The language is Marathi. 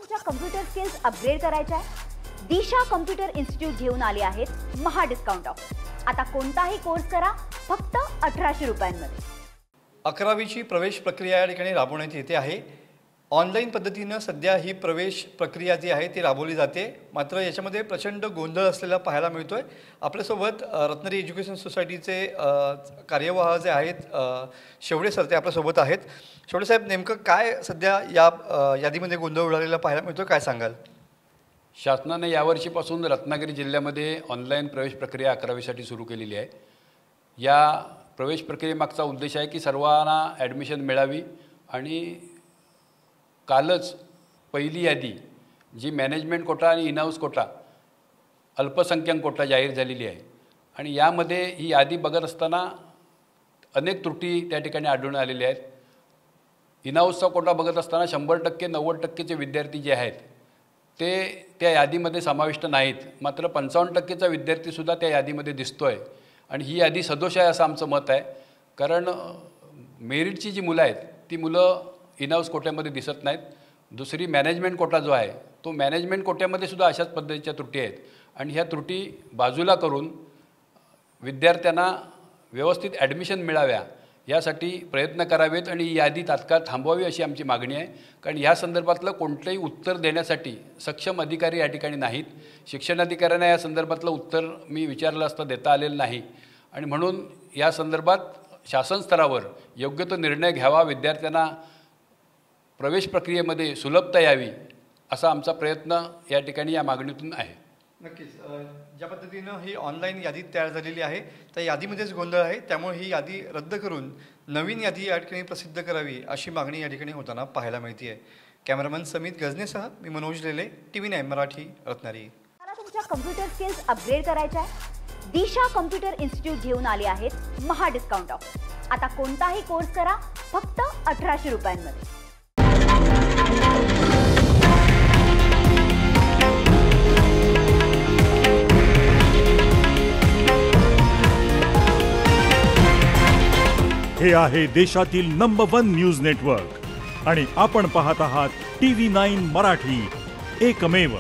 तुमच्या कम्प्युटर स्किल्स अपग्रेड करायच्या आहे? दिशा कम्प्युटर इन्स्टिट्यूट घेऊन आले आहेत महा डिस्काउंट ऑफर। आता कोणताही कोर्स करा फक्त 1800 रुपयांमध्ये। 11वीची प्रवेश प्रक्रिया या ठिकाणी राबवण्यात येते आहे। ऑनलाईन पद्धतीने सध्या ही प्रवेश प्रक्रिया जी आहे ती राबवली जाते, मात्र याच्यामध्ये प्रचंड गोंधळ असलेला पाहायला मिळतोय। आपल्यासोबत रत्नागिरी एज्युकेशन सोसायटीचे कार्यवाह जे आहेत शेवडे सर ते आपल्यासोबत आहेत। शेवडे साहेब, नेमकं काय सध्या या यादीमध्ये गोंधळ उडालेला पाहायला मिळतोय, काय सांगाल? शासनाने यावर्षीपासून रत्नागिरी जिल्ह्यामध्ये ऑनलाईन प्रवेश प्रक्रिया 11वीसाठी सुरू केलेली आहे। या प्रवेश प्रक्रियेमागचा उद्देश आहे की सर्वांना ॲडमिशन मिळावी आणि कालच पहिली यादी जी मॅनेजमेंट कोटा आणि इनहाऊस कोटा अल्पसंख्याक कोटा जाहीर झालेली आहे आणि यामध्ये ही यादी बघत असताना अनेक त्रुटी त्या ठिकाणी आढळून आलेल्या आहेत। इनहाऊसचा कोटा बघत असताना 100% 90%चे विद्यार्थी जे आहेत ते त्या यादीमध्ये समाविष्ट नाहीत, मात्र 55%चा विद्यार्थीसुद्धा त्या यादीमध्ये दिसतो आहे आणि ही यादी सदोष आहे असं आमचं मत आहे। कारण मेरिटची जी मुलं आहेत ती मुलं इनहाऊस कोट्यामध्ये दिसत नाहीत। दुसरी मॅनेजमेंट कोटा जो आहे तो मॅनेजमेंट कोट्यामध्ये सुद्धा अशाच पद्धतीच्या त्रुटी आहेत आणि ह्या त्रुटी बाजूला करून विद्यार्थ्यांना व्यवस्थित ॲडमिशन मिळाव्या यासाठी प्रयत्न करावेत आणि ही यादी तात्काळ थांबवावी अशी आमची मागणी आहे। कारण या संदर्भातलं कोणतंही उत्तर देण्यासाठी सक्षम अधिकारी या ठिकाणी नाहीत। शिक्षणाधिकाऱ्यांना या संदर्भातलं उत्तर मी विचारलं असता देता आलेलं नाही आणि म्हणून या संदर्भात शासन स्तरावर योग्य तो निर्णय घ्यावा, विद्यार्थ्यांना प्रवेश प्रक्रियेमध्ये सुलभता यावी असा आमचा प्रयत्न या ठिकाणी या मागणीतून आहे। नक्कीच ज्या पद्धतीनं ही ऑनलाईन यादी तयार झालेली आहे त्या यादीमध्येच गोंधळ आहे, त्यामुळे ही यादी रद्द करून नवीन यादी या ठिकाणी प्रसिद्ध करावी अशी मागणी या ठिकाणी होताना पाहायला मिळते आहे। कॅमेरामन समित गजनेसह मी मनोज लेले, TV9 मराठी, रत्नागिरी। मला तुमच्या कम्प्युटर स्किल्स अपग्रेड करायच्या आहे? दिशा कम्प्युटर इन्स्टिट्यूट घेऊन आले आहेत महा डिस्काउंट ऑफर। आता कोणताही कोर्स करा फक्त 1800 रुपयांमध्ये। हे आहे देशातील नंबर 1 न्यूज नेटवर्क आणि आपण पाहत आहात TV9 मराठी, एकमेव।